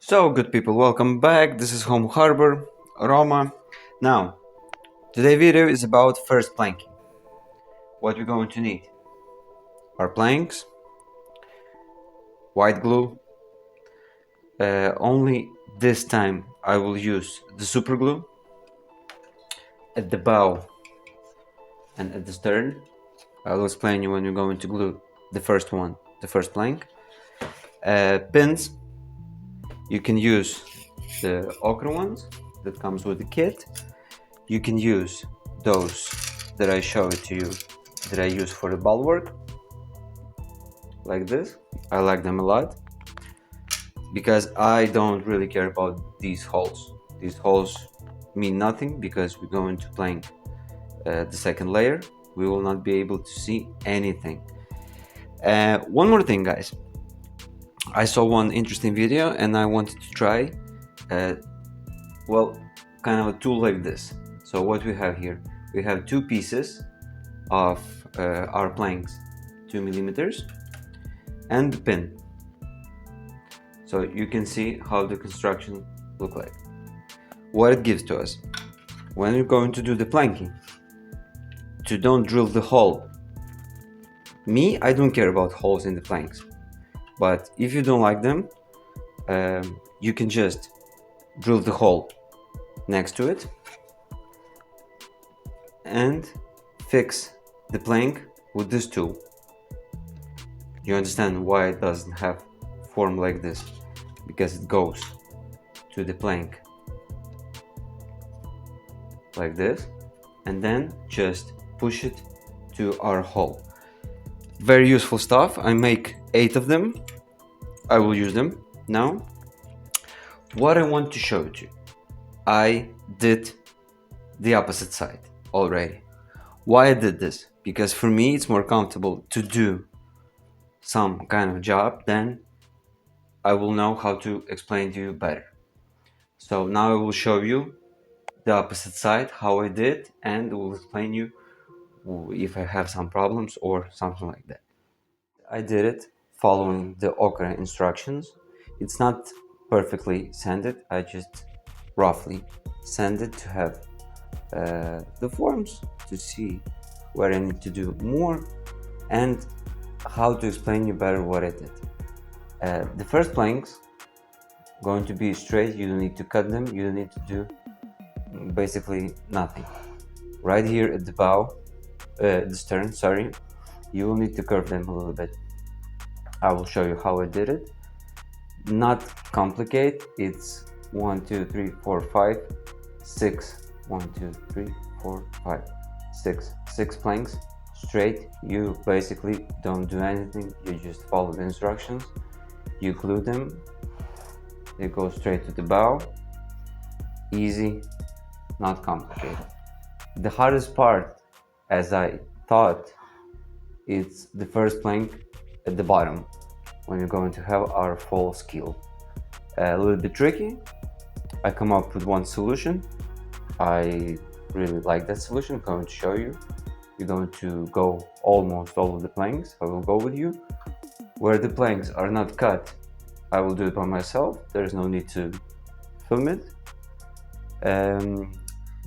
So, good people, welcome back. This is Home Harbor, Roma. Now, today's video is about first planking. What we're going to need are planks, white glue. Only this time I will use the super glue at the bow and at the stern. I will explain you when you're going to glue the first plank. Pins, you can use the occre ones that comes with the kit. You can use those that I showed to you that I use for the bulwark, like this. I like them a lot because I don't really care about these holes. These holes mean nothing because we're going to plank the second layer. We will not be able to see anything. One more thing, guys. I saw one interesting video and I wanted to try kind of a tool like this. So what we have here, we have two pieces of our planks, 2 millimeters, and the pin. So you can see how the construction look like. What it gives to us when you're going to do the planking, to don't drill the hole. Me, I don't care about holes in the planks, but if you don't like them, you can just drill the hole next to it and fix the plank with this tool. You understand why it doesn't have form like this? Because it goes to the plank like this and then just push it to our hole. Very useful stuff. I make 8 of them. I will use them now. What I want to show you, I did the opposite side already. Why I did this? Because for me it's more comfortable to do some kind of job, then I will know how to explain to you better. So now I will show you the opposite side, how I did, and will explain you if I have some problems or something like that. I did it following the occre instructions. It's not perfectly sanded, I just roughly sanded to have the forms to see where I need to do more and how to explain you better what I did. The first planks going to be straight. You don't need to cut them, you don't need to do basically nothing. Right here at the bow, the stern, sorry, you will need to curve them a little bit. I will show you how I did it. Not complicated. It's 1 2 3 4 5 6 1 2 3 4 5 6 planks straight. You basically don't do anything, you just follow the instructions, you glue them, they go straight to the bow. Easy, not complicated. The hardest part, as I thought, it's the first plank at the bottom when you're going to have our full skill. A little bit tricky. I come up with one solution. I really like that solution. I'm going to show you. You're going to go almost all of the planks. I will go with you. Where the planks are not cut, I will do it by myself. There's no need to film it. The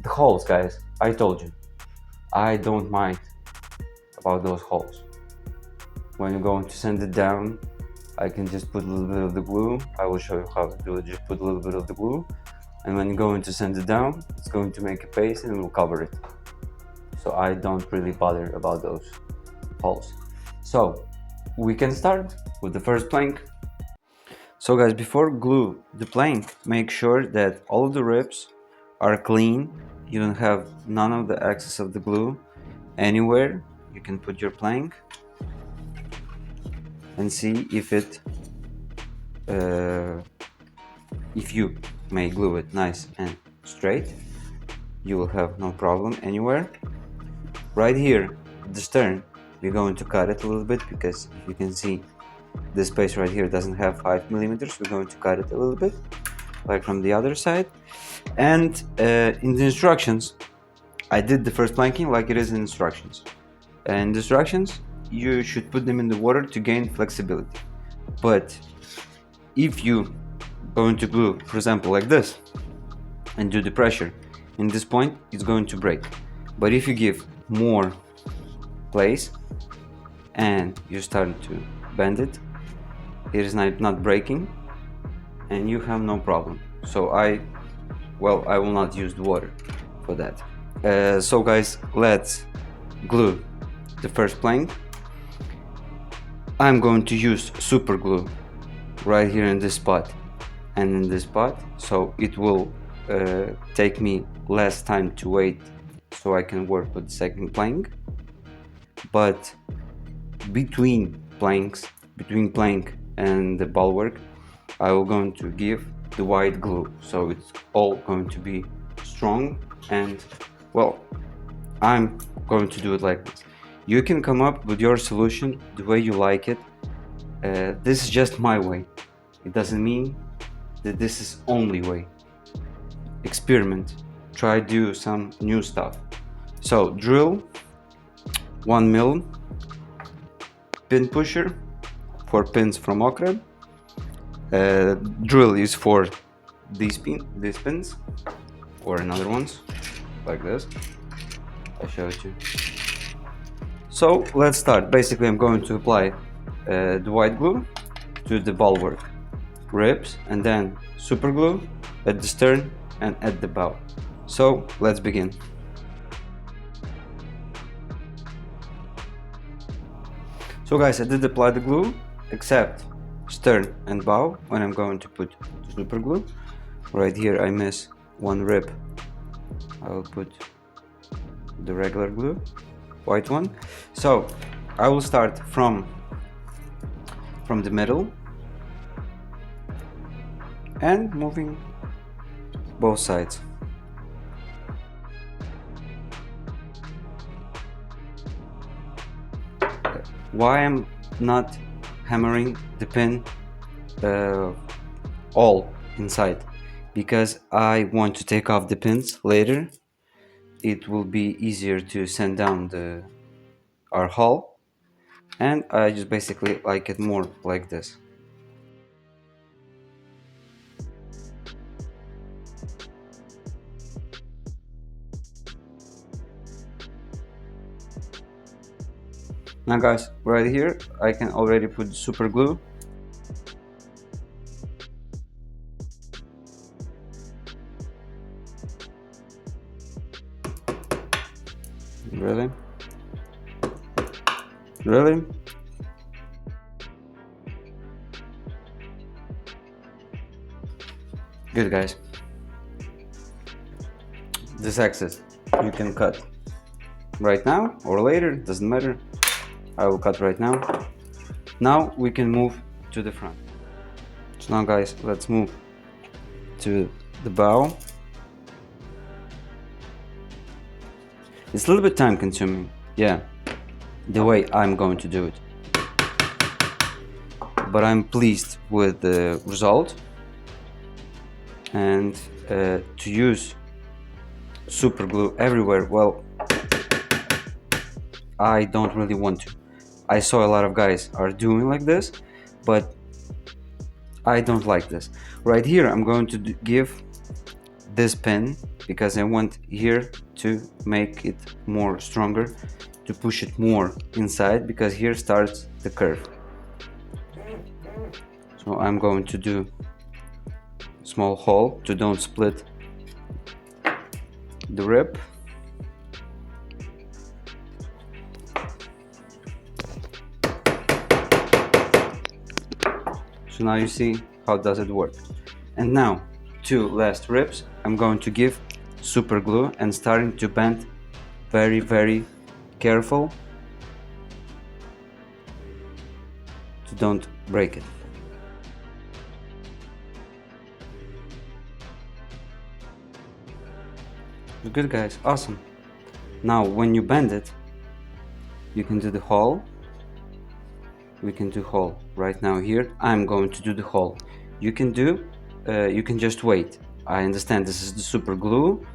holes, guys, I told you, I don't mind about those holes. When you're going to sand it down, I can just put a little bit of the glue. I will show you how to do it. Just put a little bit of the glue, and when you're going to sand it down, it's going to make a paste and it will cover it. So I don't really bother about those holes. So we can start with the first plank. So guys, before glue the plank, make sure that all of the ribs are clean. You don't have none of the excess of the glue anywhere. You can put your plank and see if you may glue it nice and straight, you will have no problem anywhere. Right here at the stern, we're going to cut it a little bit because if you can see, this space right here doesn't have 5 millimeters. We're going to cut it a little bit, like from the other side. And in the instructions, I did the first planking like it is in instructions. And the instructions, you should put them in the water to gain flexibility. But if you going to glue, for example, like this, and do the pressure, in this point it's going to break. But if you give more place and you start to bend it, it is not breaking and you have no problem. So I will not use the water for that. So guys, let's glue the first plank. I'm going to use super glue right here in this spot and in this spot, so it will take me less time to wait so I can work with the second plank. But between planks, between plank and the bulwark, I will going to give the white glue, so it's all going to be strong. And well, I'm going to do it like this. You can come up with your solution the way you like it. This is just my way. It doesn't mean that this is only way. Experiment, try do some new stuff. So drill 1 mil pin pusher, 4 pins from occre. Drill is for these pins or another ones like this. I'll show it to you. So let's start. Basically I'm going to apply the white glue to the bulwark ribs and then super glue at the stern and at the bow. So let's begin. So guys, I did apply the glue except stern and bow when I'm going to put the super glue. Right here I miss one rib. I will put the regular glue, white one. So I will start from the middle and moving both sides. Why I'm not hammering the pin all inside? Because I want to take off the pins later. It will be easier to sand down our hull, and I just basically like it more like this. Now guys, right here I can already put super glue. Really? Really? Good guys. This excess you can cut right now or later, doesn't matter. I will cut right now. Now we can move to the front. So now guys, let's move to the bow. It's a little bit time consuming, yeah, the way I'm going to do it. But I'm pleased with the result. And to use super glue everywhere, well, I don't really want to. I saw a lot of guys are doing like this, but I don't like this. Right here I'm going to give this pin because I want here to make it more stronger, to push it more inside, because here starts the curve. So I'm going to do a small hole to don't split the rib. So now you see how does it work. And now, 2 last ribs, I'm going to give super glue and starting to bend very, very careful to don't break it. Good guys, awesome. Now when you bend it, you can do the hole. We can do hole right now here. I'm going to do the hole. You can just wait. I understand this is the super glue.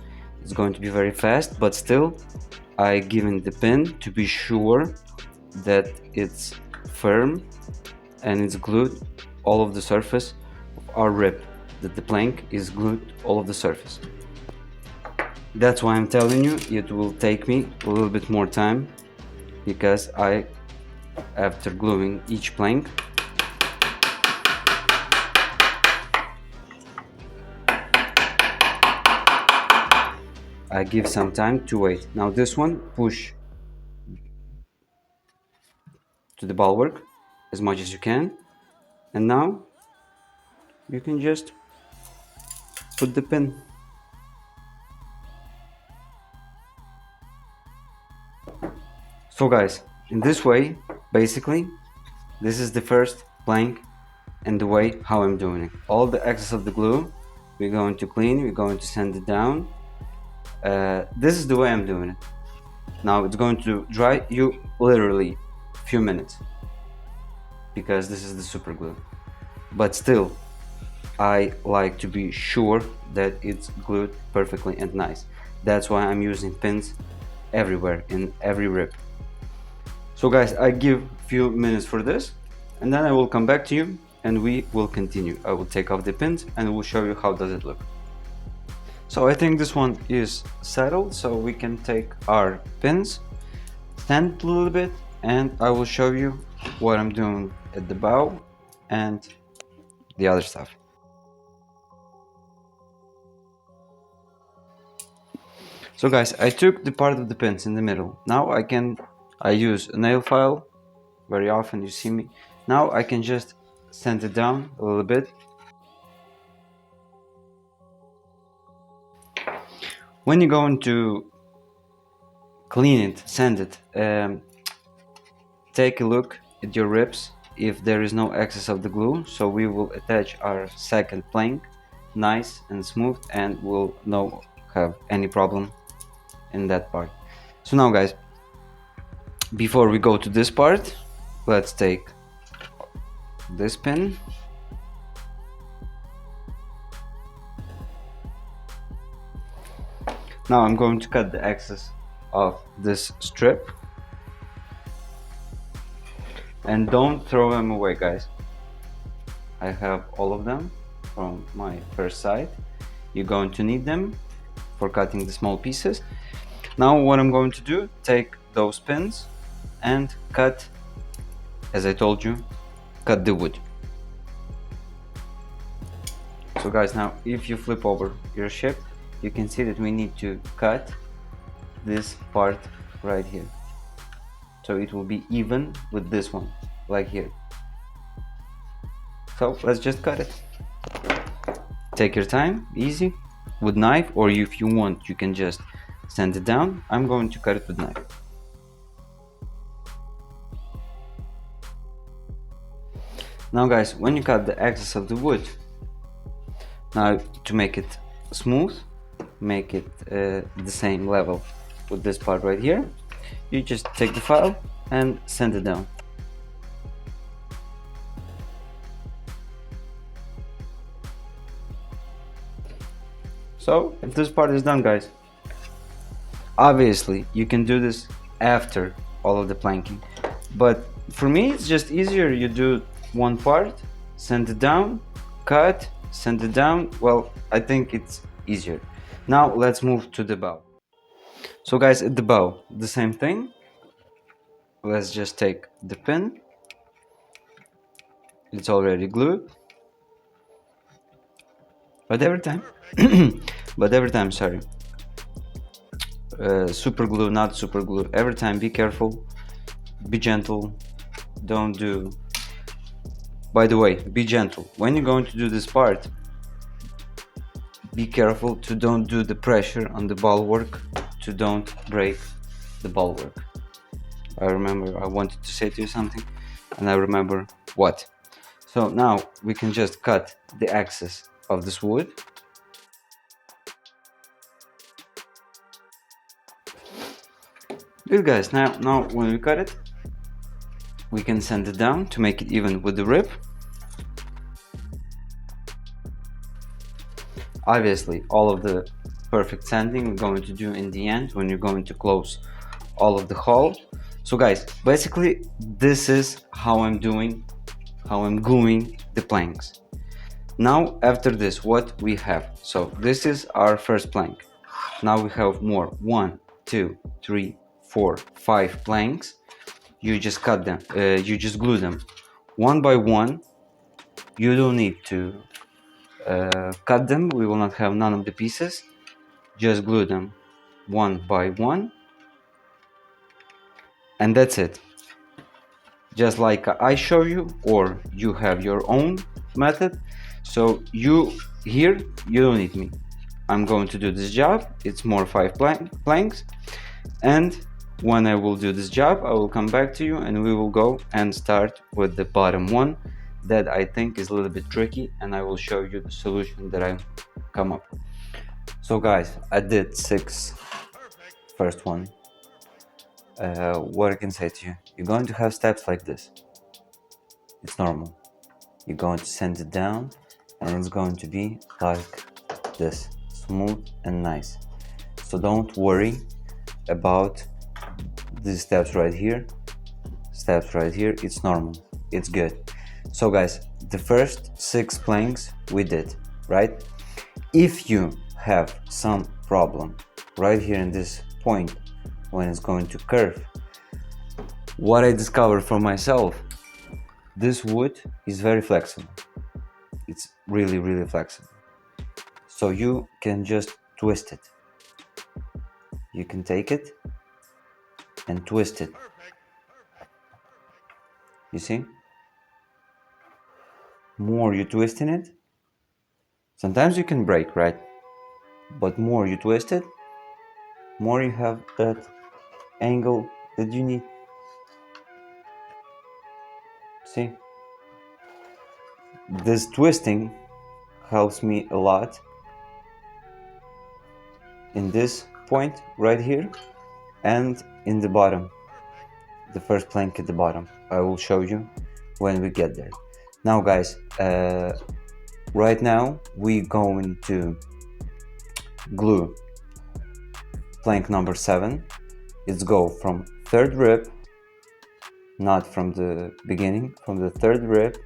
It's going to be very fast, but still I given the pin to be sure that it's firm and it's glued all of the surface of our rib. that the plank is glued all of the surface. That's why I'm telling you it will take me a little bit more time, because after gluing each plank, I give some time to wait. Now this one, push to the bulwark as much as you can, and now you can just put the pin. So guys, in this way, basically, this is the first plank and the way how I'm doing it. All the excess of the glue, we're going to clean, we're going to sand it down. This is the way I'm doing it. Now it's going to dry you literally a few minutes, because this is the super glue. But still, I like to be sure that it's glued perfectly and nice. That's why I'm using pins everywhere, in every rip. So guys, I give a few minutes for this, and then I will come back to you and we will continue. I will take off the pins and we'll show you how does it look. So I think this one is settled, so we can take our pins, stand a little bit, and I will show you what I'm doing at the bow and the other stuff. So guys, I took the part of the pins in the middle. Now I use a nail file, very often you see me. Now I can just sand it down a little bit. When you're going to clean it, sand it, take a look at your ribs if there is no excess of the glue, so we will attach our second plank nice and smooth, and we'll not have any problem in that part. So now guys, before we go to this part, let's take this pin, now I'm going to cut the excess of this strip, and don't throw them away guys. I have all of them from my first side. You're going to need them for cutting the small pieces. Now what I'm going to do, take those pins and cut, as I told you, cut the wood. So guys, now if you flip over your ship, you can see that we need to cut this part right here, so it will be even with this one, like here. So let's just cut it. Take your time, easy, with knife, or if you want you can just sand it down. I'm going to cut it with knife. Now guys, when you cut the excess of the wood, now to make it smooth, make it the same level with this part right here, you just take the file and sand it down. So if this part is done guys, obviously you can do this after all of the planking, but for me it's just easier. You do one part, sand it down, cut, sand it down. Well, I think it's easier. Now let's move to the bow. So guys, at the bow, the same thing. Let's just take the pin. It's already glued. But every time, sorry. Super glue, not super glue. Every time be careful, be gentle. Don't do. By the way, be gentle. When you're going to do this part, be careful to don't do the pressure on the bulwark, to don't break the bulwark. I remember I wanted to say to you something, and I remember what. So now we can just cut the excess of this wood. Good guys, now when we cut it, we can sand it down to make it even with the rib. Obviously all of the perfect sanding we're going to do in the end when you're going to close all of the hole. So guys, basically this is how I'm gluing the planks. Now after this, what we have? So this is our first plank. Now we have more, 1, 2, 3, 4, 5 planks. You just cut them, you just glue them one by one. You don't need to cut them, we will not have none of the pieces. Just glue them one by one, and that's it. Just like I show you, or you have your own method. So you here, you don't need me. I'm going to do this job. It's more 5 planks, and when I will do this job, I will come back to you and we will go and start with the bottom one that I think is a little bit tricky, and I will show you the solution that I come up. So guys, I did 6 first one. What I can say to you, you're going to have steps like this. It's normal. You're going to send it down and it's going to be like this, smooth and nice. So don't worry about these steps right here. It's normal, it's good. So guys, the first 6 planks we did, right? If you have some problem right here in this point when it's going to curve, what I discovered for myself, this wood is very flexible. It's really flexible. So you can just twist it. You can take it and twist it. You see? More you twist in it, sometimes you can break, right? But more you twist it, more you have that angle that you need. See? This twisting helps me a lot in this point right here and in the bottom, the first plank at the bottom. I will show you when we get there. Now guys, right now we're going to glue plank number 7. It's go from 3rd rib, not from the beginning, from the 3rd rib,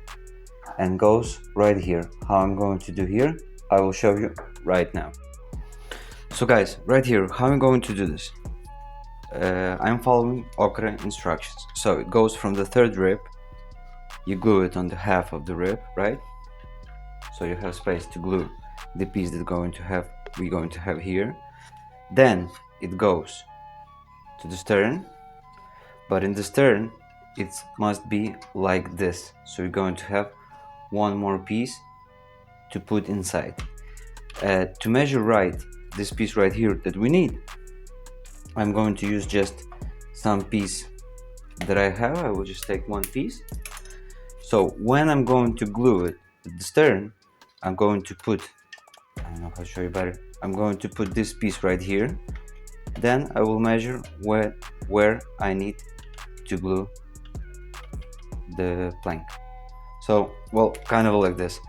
and goes right here. How I'm going to do here, I will show you right now. So guys, right here, how I'm going to do this, I'm following occre instructions. So it goes from the 3rd rib, you glue it on the half of the rib, right? So you have space to glue the piece that we're going to have here. Then it goes to the stern, but in the stern it must be like this. So you're going to have one more piece to put inside. To measure right this piece right here that we need, I'm going to use just some piece that I have. I will just take one piece. So when I'm going to glue it at the stern, I'm going to put, I don't know how to show you better, I'm going to put this piece right here. Then I will measure where I need to glue the plank. So, well, kind of like this.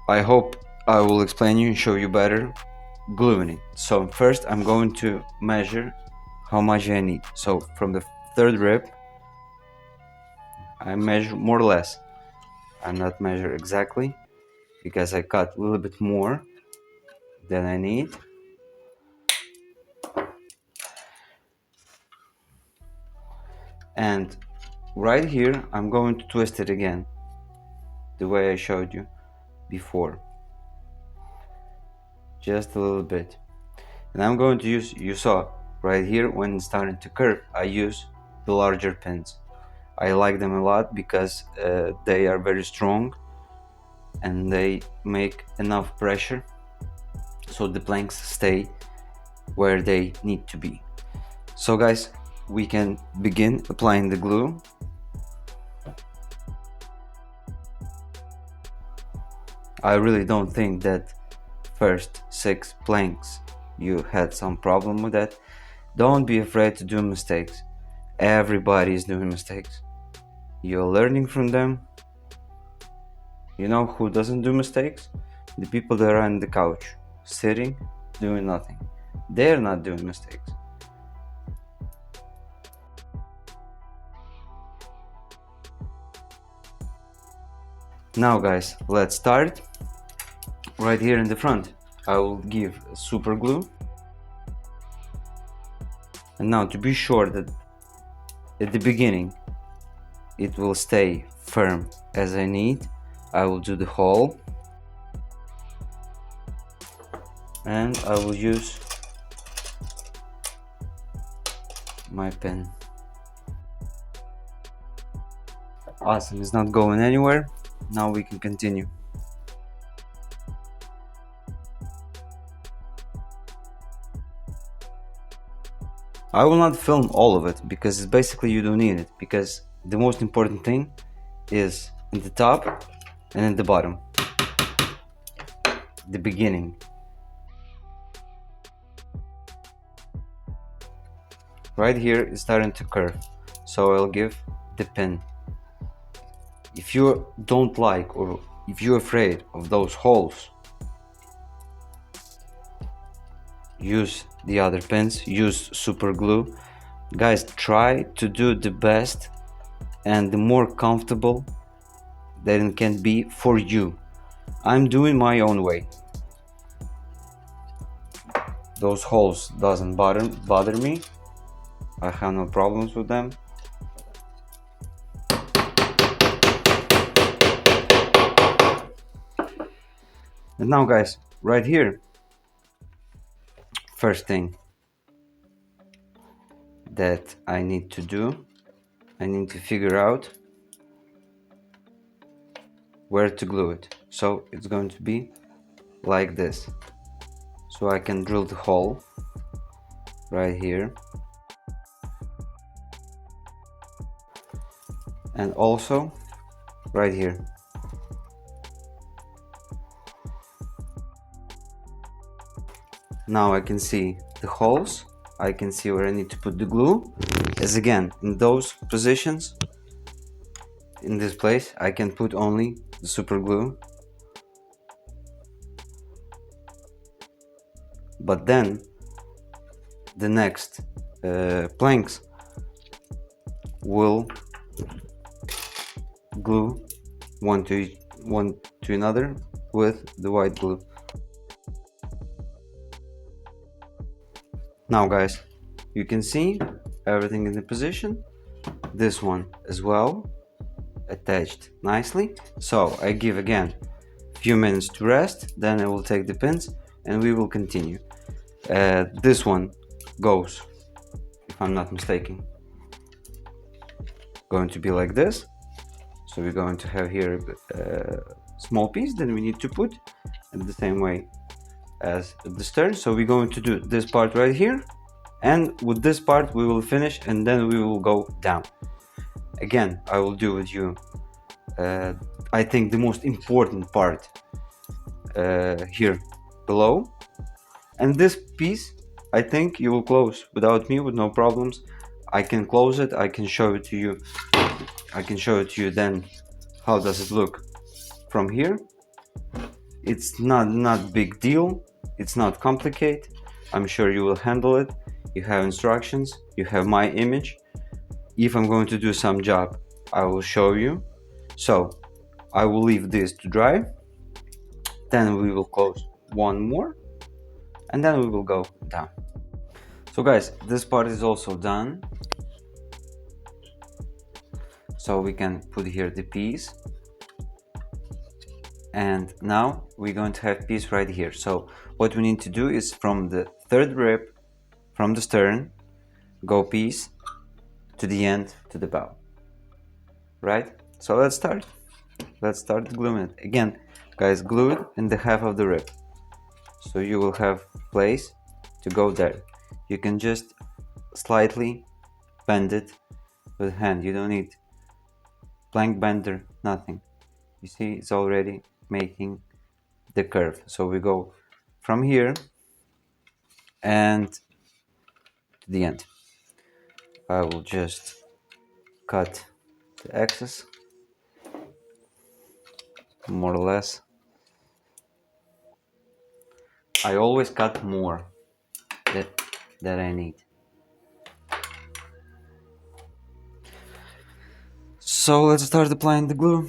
I hope I will explain you and show you better gluing it. So first I'm going to measure how much I need. So from the 3rd rib, I measure more or less. I'm not measure exactly because I cut a little bit more than I need. And right here, I'm going to twist it again, the way I showed you before. Just a little bit. And I'm going to use, you saw right here when it's starting to curve, I use the larger pins. I like them a lot because they are very strong and they make enough pressure so the planks stay where they need to be. So guys, we can begin applying the glue. I really don't think that first 6 planks you had some problem with that. Don't be afraid to do mistakes. Everybody is doing mistakes. You're learning from them. You know who doesn't do mistakes? The people that are on the couch, sitting, doing nothing. They're not doing mistakes. Now guys, let's start. Right here in the front I will give super glue, and now to be sure that at the beginning it will stay firm as I need, I will do the hole, and I will use my pen. Awesome, it's not going anywhere. Now we can continue. I will not film all of it because it's basically you don't need it, because the most important thing is in the top and in the bottom, the beginning. Right here is starting to curve, so I'll give the pin. If you don't like, or if you're afraid of those holes, use the other pins, use super glue. Guys, try to do the best and the more comfortable that it can be for you. I'm doing my own way. Those holes doesn't bother me. I have no problems with them. And now guys, right here, first thing that I need to do, I need to figure out where to glue it. So it's going to be like this. So I can drill the hole right here, and also right here. Now I can see the holes, I can see where I need to put the glue. As again, in those positions, in this place, I can put only the super glue. But then the next planks will glue one to another with the white glue. Now guys, you can see everything in the position. This one as well, attached nicely. So I give again a few minutes to rest, then I will take the pins and we will continue. This one goes, if I'm not mistaken, going to be like this. So we're going to have here a small piece that we need to put in the same way as the stern. So we're going to do this part right here, and with this part we will finish, and then we will go down. Again, I will do with you I think the most important part here below, and this piece I think you will close without me, with no problems. I can close it, I can show it to you, then how does it look from here. It's not big deal, it's not complicated. I'm sure you will handle it. You have instructions, you have my image. If I'm going to do some job, I will show you. So I will leave this to dry, then we will close one more, and then we will go down. So guys, this part is also done. So we can put here the piece, and now we're going to have piece right here. So what we need to do is from the third rib, from the stern, go piece to the end, to the bow. Right? So let's start gluing it. Again guys, glue it in the half of the rib, so you will have place to go there. You can just slightly bend it with hand, you don't need plank bender, nothing. You see, it's already making the curve. So we go from here and to the end. I will just cut the excess, more or less. I always cut more that I need. So let's start applying the glue.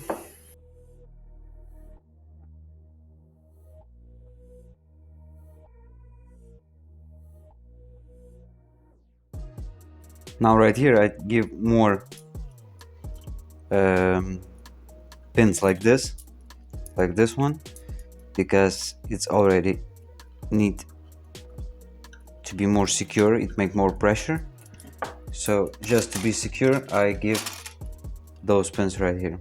Now right here I give more pins like this one, because it's already need to be more secure, it make more pressure. So just to be secure, I give those pins right here.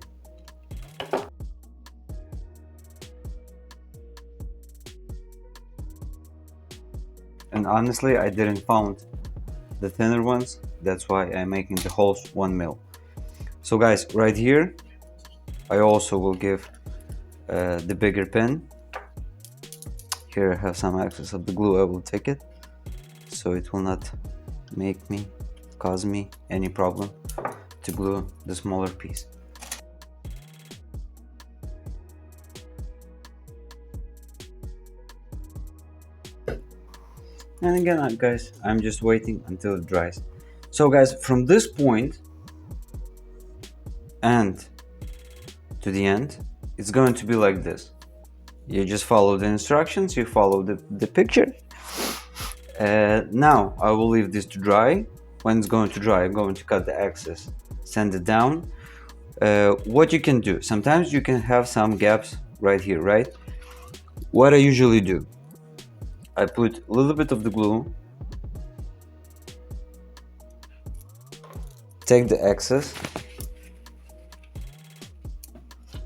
And honestly, I didn't found the thinner ones, that's why I'm making the holes 1 mil. So guys, right here I also will give the bigger pin. Here I have some excess of the glue, I will take it, so it will not cause me any problem to glue the smaller piece. And again, guys, I'm just waiting until it dries. So guys, from this point and to the end, it's going to be like this. You just follow the instructions, you follow the picture. Now I will leave this to dry. When it's going to dry, I'm going to cut the excess, sand it down. What you can do, sometimes you can have some gaps right here, right? What I usually do, I put a little bit of the glue, take the excess,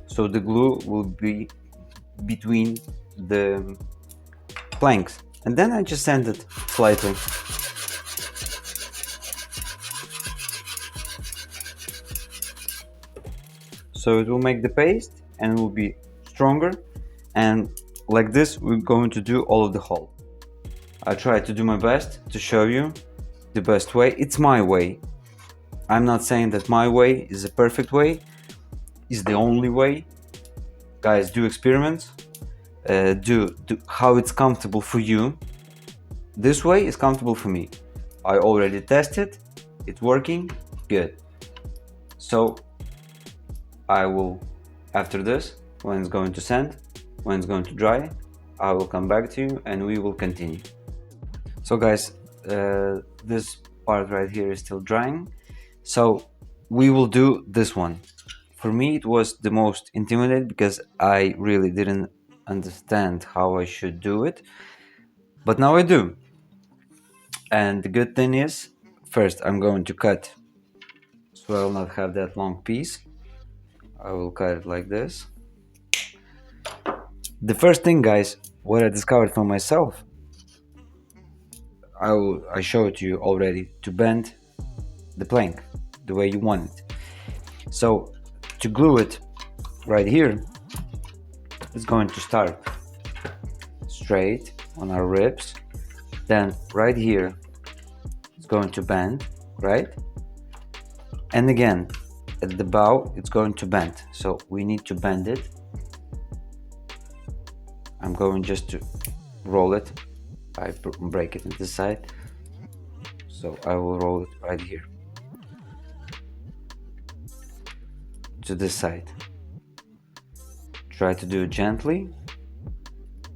so the glue will be between the planks, and then I just sand it slightly. So it will make the paste and will be stronger, and like this we're going to do all of the hole. I try to do my best to show you the best way. It's my way. I'm not saying that my way is a perfect way, is the only way. Guys, do experiments, do how it's comfortable for you. This way is comfortable for me. I already tested, it's working good. So I will, after this, when it's going to sand, when it's going to dry, I will come back to you and we will continue. So guys, this part right here is still drying, so we will do this one. For me it was the most intimidating because I really didn't understand how I should do it, but now I do. And the good thing is, first I'm going to cut, so I will not have that long piece. I will cut it like this. The first thing, guys, what I discovered for myself, I show it to you already, to bend the plank the way you want it. So to glue it right here, it's going to start straight on our ribs, then right here it's going to bend, right? And again at the bow it's going to bend, so we need to bend it. I'm going just to roll it, I break it on this side, so I will roll it right here to this side. Try to do it gently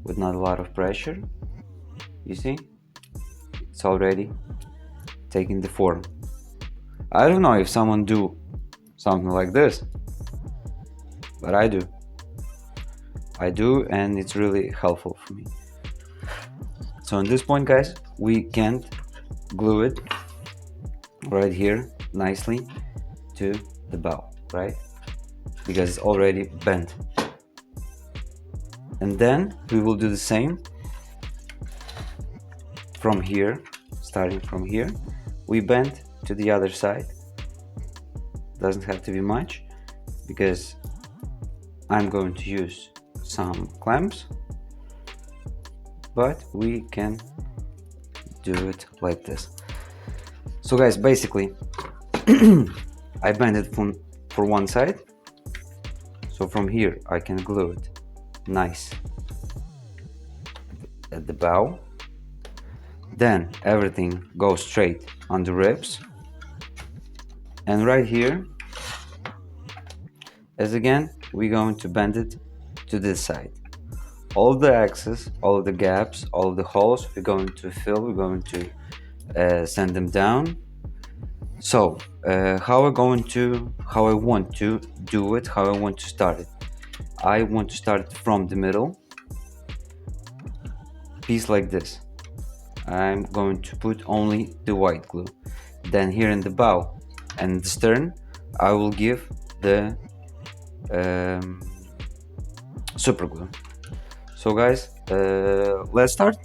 with not a lot of pressure. You see, it's already taking the form. I don't know if someone do something like this, but I do, and it's really helpful for me. So at this point, guys, we can't glue it right here nicely to the bow, right? Because it's already bent. And then we will do the same from here, starting from here. We bend to the other side. Doesn't have to be much, because I'm going to use some clamps, but we can do it like this. So guys, basically I bend it for one side, so from here I can glue it nice at the bow, then everything goes straight on the ribs, and right here, as again, we're going to bend it to this side. All of the excess, all of the gaps, all of the holes we're going to fill, we're going to sand them down, So how I want to do it, how I want to start it. I want to start from the middle, piece like this. I'm going to put only the white glue. Then here in the bow and the stern, I will give the super glue. So guys, let's start.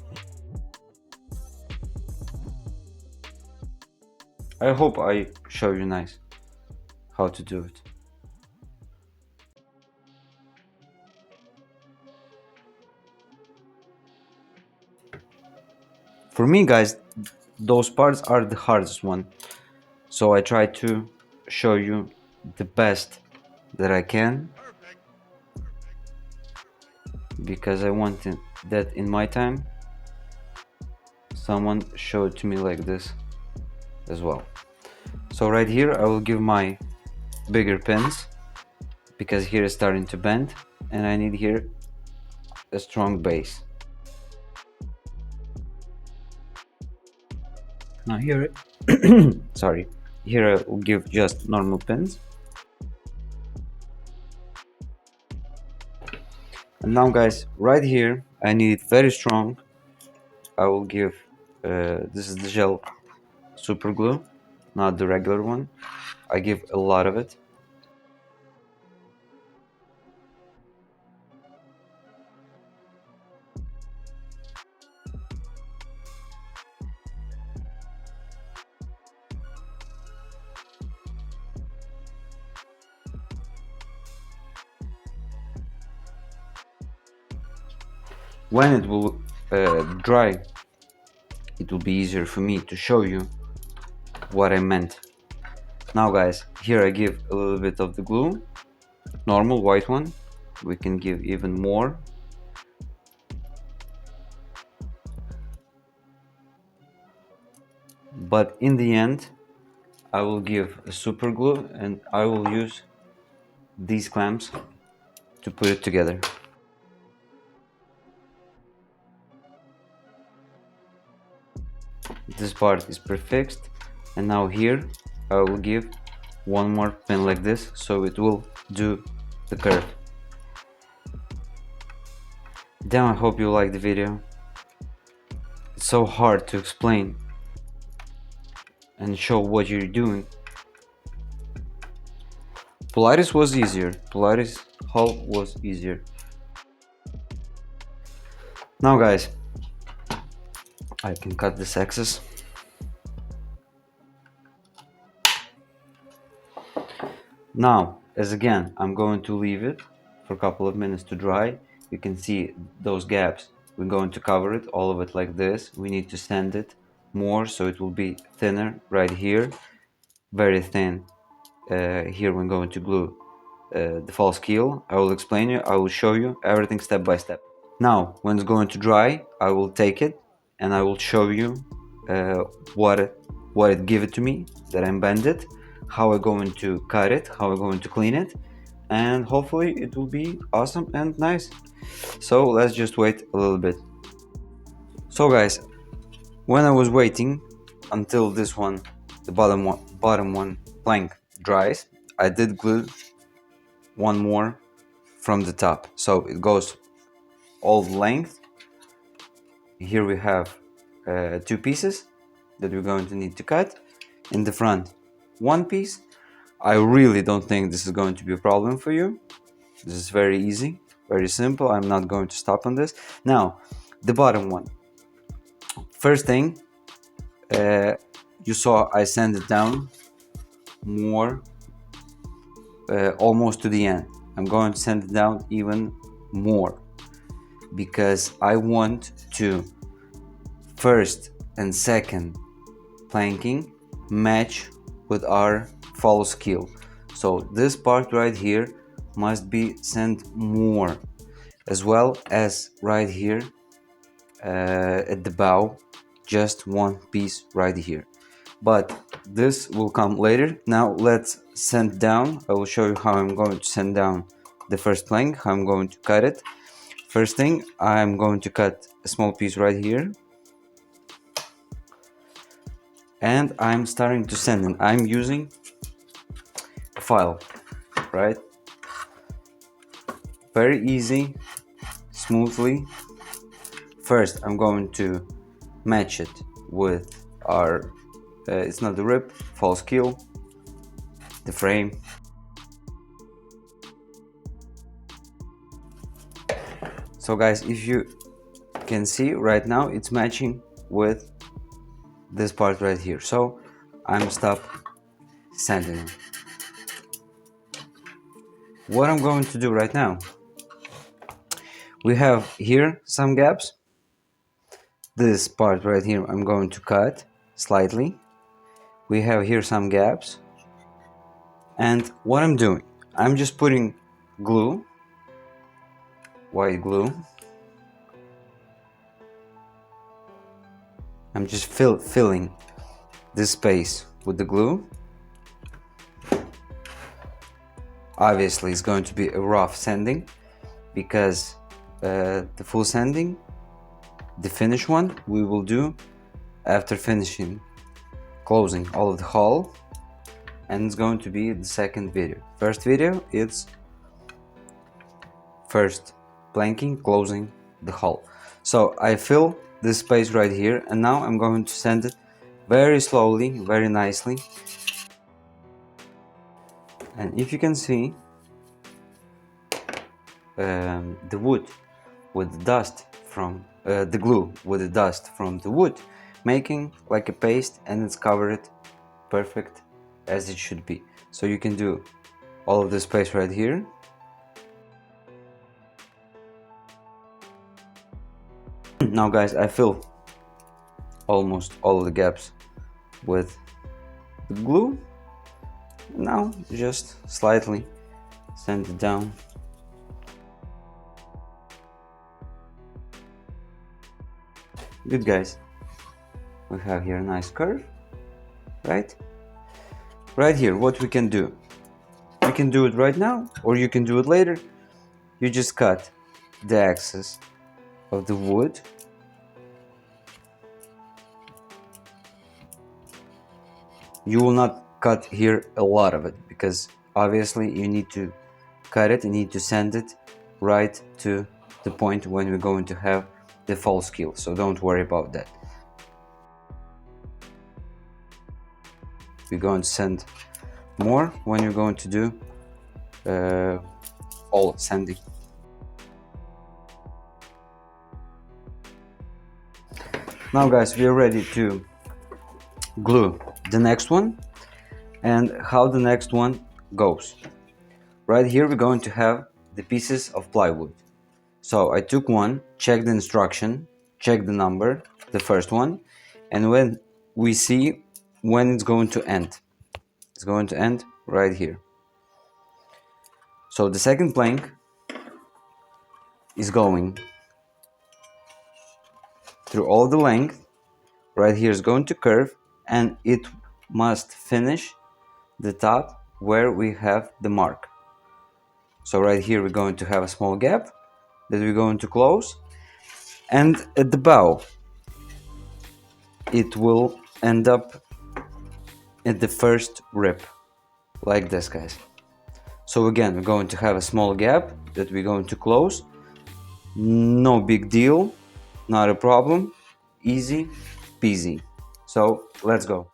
I hope I show you nice how to do it. For me guys, those parts are the hardest one. So I try to show you the best that I can, because I wanted that in my time someone showed to me like this as well. So right here I will give my bigger pins, because here is starting to bend and I need here a strong base. Now here sorry, here I will give just normal pins. And now guys, right here I need it very strong. I will give this is the gel super glue, not the regular one. I give a lot of it. When it will dry, it will be easier for me to show you what I meant. Now guys, here I give a little bit of the glue, normal white one. We can give even more. But in the end, I will give a super glue and I will use these clamps to put it together. This part is prefixed, and now here I will give one more pin like this, so it will do the curve. Then I hope you like the video. It's so hard to explain and show what you're doing. Polaris was easier. Polaris hull was easier. Now guys, I can cut this excess. Now, as again, I'm going to leave it for a couple of minutes to dry. You can see those gaps. We're going to cover it, all of it like this. We need to sand it more so it will be thinner right here, very thin. Here we're going to glue the false keel. I will explain you, I will show you everything step by step. Now, when it's going to dry, I will take it and I will show you what it give it to me, that I'm bend it, how I'm going to cut it, how I'm going to clean it, and hopefully it will be awesome and nice. So let's just wait a little bit. So guys, when I was waiting until this one, the bottom one plank dries, I did glue one more from the top, so it goes all length. Here we have two pieces that we're going to need to cut. In the front, one piece. I really don't think this is going to be a problem for you. This is very easy, very simple. I'm not going to stop on this. Now, the bottom one. First thing, you saw I sent it down more, almost to the end. I'm going to send it down even more, because I want to first and second planking match with our false keel. So this part right here must be sent more, as well as right here at the bow, just one piece right here. But this will come later. Now let's sand down. I will show you how I'm going to sand down the first plank, how I'm going to cut it. First thing, I'm going to cut a small piece right here, and I'm starting to send it. I'm using a file, right? Very easy, smoothly. First, I'm going to match it with our, it's not the rip, false keel, the frame. So guys, if you can see right now, it's matching with this part right here. So I'm stop sanding it. What I'm going to do right now, we have here some gaps. This part right here I'm going to cut slightly. We have here some gaps, and what I'm doing, I'm just putting glue, white glue. I'm just filling this space with the glue. Obviously it's going to be a rough sanding, because the full sanding, the finished one, we will do after finishing closing all of the hull, and it's going to be the second video. First video, it's first planking, closing the hull. So I fill this space right here, and now I'm going to sand it very slowly, very nicely. And if you can see, the wood with the dust from the glue with the dust from the wood, making like a paste, and it's covered perfect as it should be. So you can do all of this space right here. Now guys, I fill almost all of the gaps with the glue. Now just slightly sand it down. Good guys, we have here a nice curve, right? Right here, what we can do, you can do it right now, or you can do it later. You just cut the axis of the wood. You will not cut here a lot of it, because obviously you need to cut it, you need to sand it right to the point when we're going to have the false keel, so don't worry about that. We're going to sand more when you're going to do all sanding. Now guys, we are ready to glue the next one, and how the next one goes. Right here we're going to have the pieces of plywood. So I took one, checked the instruction, checked the number, the first one, and when we see when it's going to end, it's going to end right here. So the second plank is going through all the length. Right here is going to curve, and it must finish the top where we have the mark. So right here we're going to have a small gap that we're going to close, and at the bow it will end up at the first rip, like this guys. So again, we're going to have a small gap that we're going to close. No big deal, not a problem, easy peasy. So let's go.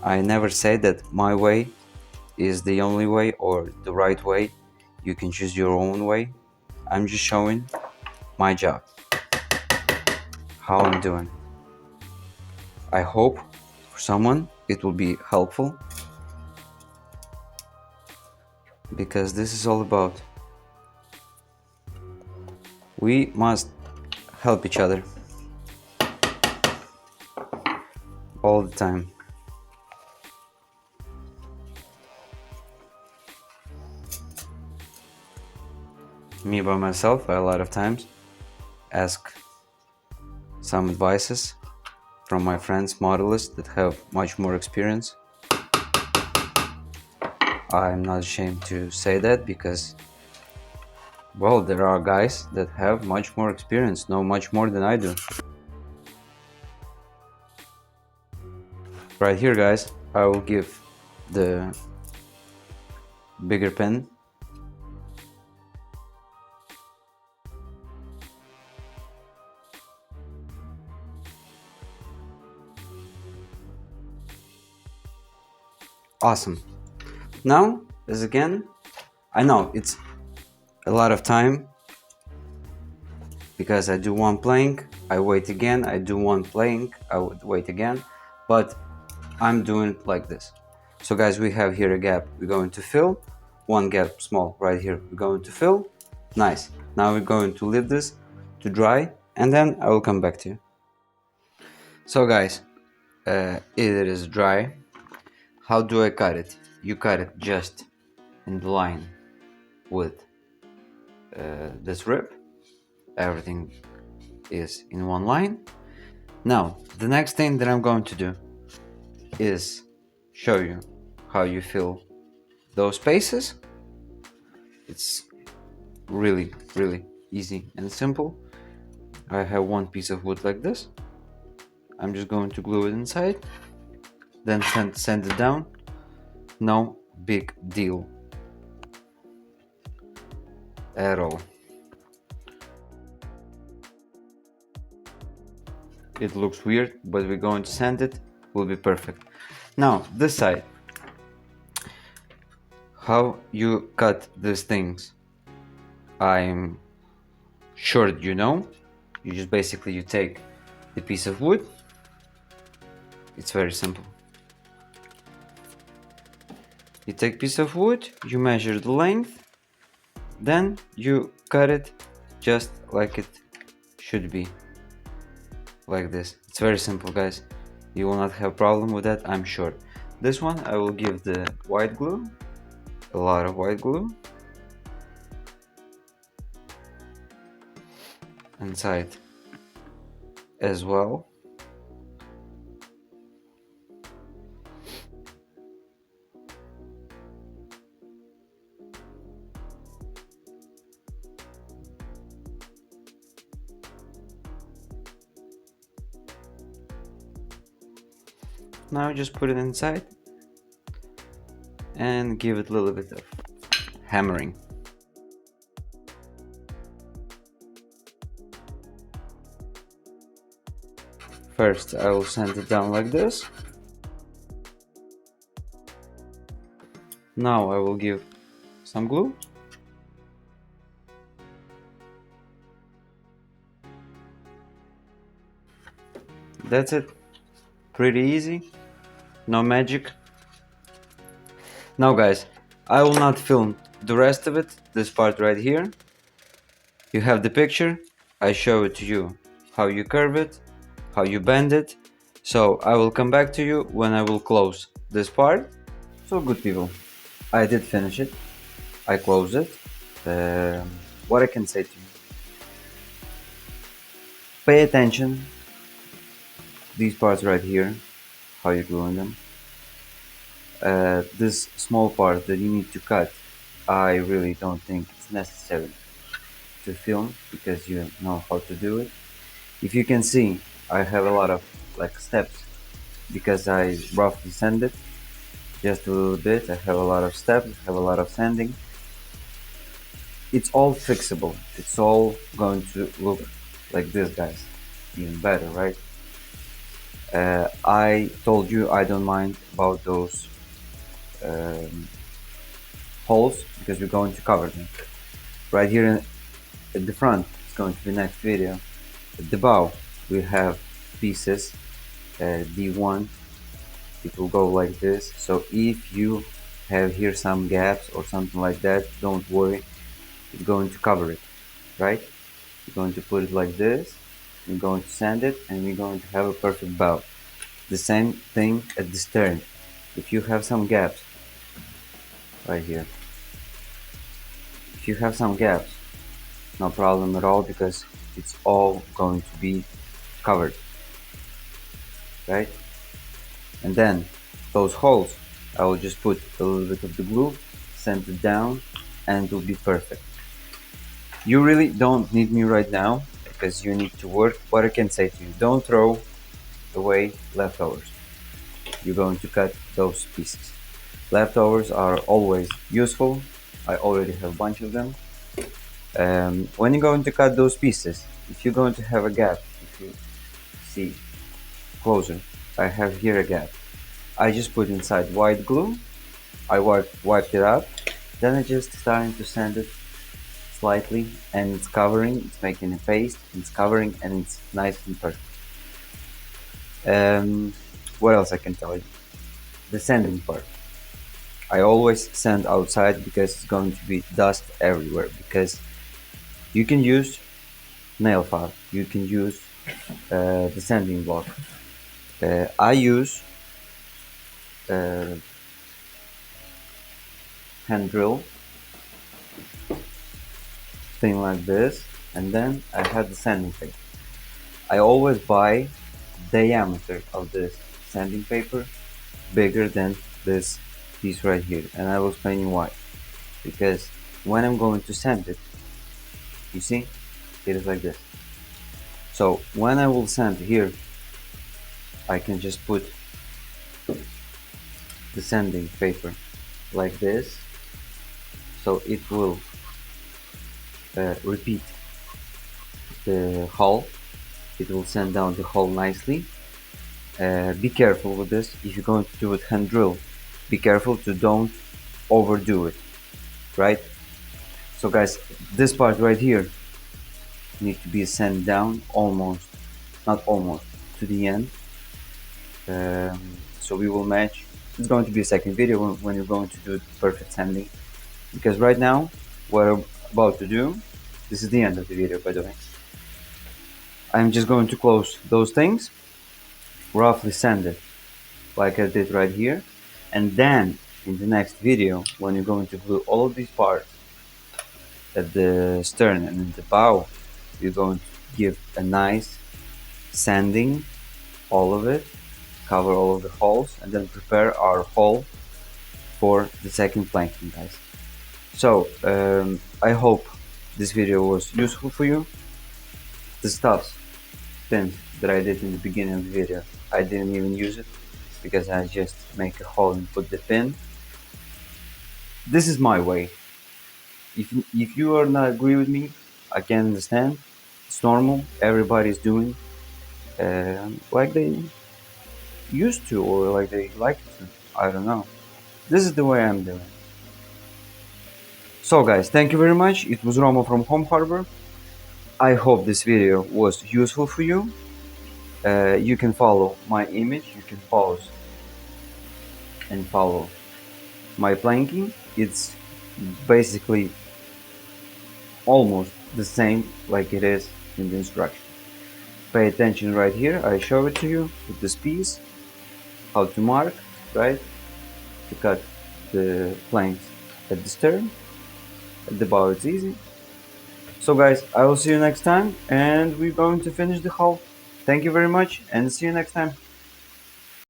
I never say that my way is the only way or the right way. You can choose your own way. I'm just showing my job, how I'm doing. I hope for someone it will be helpful, because this is all about, we must help each other all the time. Me by myself, I a lot of times ask some advices from my friends modelists that have much more experience. I'm not ashamed to say that, because Well, there are guys that have much more experience, know much more than I do. Right here, guys, I will give the bigger pen. Awesome. Now, as again, I know it's a lot of time because I do one plank, I wait again, I do one plank, I would wait again, but I'm doing it like this. So guys, we have here a gap we're going to fill, one gap small right here we're going to fill. Nice. Now we're going to leave this to dry and then I will come back to you. So guys, it is dry. How do I cut it? You cut it just in the line with this rib. Everything is in one line. Now the next thing that I'm going to do is show you how you fill those spaces. It's really easy and simple. I have one piece of wood like this. I'm just going to glue it inside, then sand it down. No big deal at all. It looks weird, but we're going to sand it, will be perfect. Now this side, how you cut these things, I'm sure you know. You just basically you take the piece of wood. It's very simple. You take piece of wood, you measure the length, then you cut it just like it should be, like this. It's very simple, guys. You will not have problem with that, I'm sure. This one I will give the white glue, a lot of white glue inside as well. Now just put it inside and give it a little bit of hammering. First I will sand it down like this. Now I will give some glue. That's it. Pretty easy. No magic. Now guys, I will not film the rest of it, this part right here. You have the picture, I show it to you how you curve it, how you bend it. So I will come back to you when I will close this part. So good people, I did finish it. I closed it. What I can say to you, pay attention these parts right here, how you're gluing them. This small part that you need to cut, I really don't think it's necessary to film because you know how to do it. If you can see, I have a lot of like steps because I roughly sand it just a little bit. I have a lot of steps, I have a lot of sanding. It's all fixable. It's all going to look like this, guys, even better, right? I told you I don't mind about those holes because we're going to cover them. Right here at the front, it's going to be next video. At the bow, we have pieces, D1, it will go like this. So if you have here some gaps or something like that, don't worry, it's going to cover it, right? We're going to put it like this, we're going to sand it, and we're going to have a perfect bow. The same thing at the stern. If you have some gaps, right here, if you have some gaps, no problem at all because it's all going to be covered, right? And then those holes, I will just put a little bit of the glue, sand it down, and it will be perfect. You really don't need me right now because you need to work. What I can say to you, don't throw away leftovers. You're going to cut those pieces. Leftovers are always useful. I already have a bunch of them. When you're going to cut those pieces, if you're going to have a gap, if you see closer, I have here a gap. I just put inside white glue. I wiped it up. Then I just starting to sand it slightly, and it's covering. It's making a paste. It's covering, and it's nice and perfect. What else I can tell you? The sanding part. I always sand outside because it's going to be dust everywhere. Because you can use nail file. You can use the sanding block. I use hand drill thing like this, and then I had the sanding paper. I always buy diameter of this sanding paper bigger than this piece right here, and I will explain you why. Because when I'm going to sand it, you see, it is like this. So when I will sand here, I can just put the sanding paper like this, so it will repeat the hole. It will sand down the hole nicely. Be careful with this. If you're going to do it hand drill, be careful to don't overdo it, right? So guys, this part right here need to be sand down almost, not almost, to the end. So we will match. It's going to be a second video when you're going to do perfect sanding, because right now what I'm about to do, this is the end of the video, by the way. I'm just going to close those things, roughly sand it like I did right here, and then in the next video, when you're going to glue all of these parts at the stern and in the bow, you're going to give a nice sanding, all of it, cover all of the holes, and then prepare our hole for the second planking, guys. So I hope this video was useful for you. The stuffs pins that I did in the beginning of the video, I didn't even use it because I just make a hole and put the pin. This is my way. If you are not agree with me, I can understand. It's normal. Everybody's doing like they used to, or like they like to. I don't know. This is the way I'm doing. So guys, thank you very much. It was Romo from Home Harbor. I hope this video was useful for you. You can follow my image. You can pause and follow my planking. It's basically almost the same like it is in the instruction. Pay attention right here. I show it to you with this piece, how to mark, right? To cut the planks at the stern. At the bow it's easy. So guys, I will see you next time, and we're going to finish the hull. Thank you very much, and see you next time.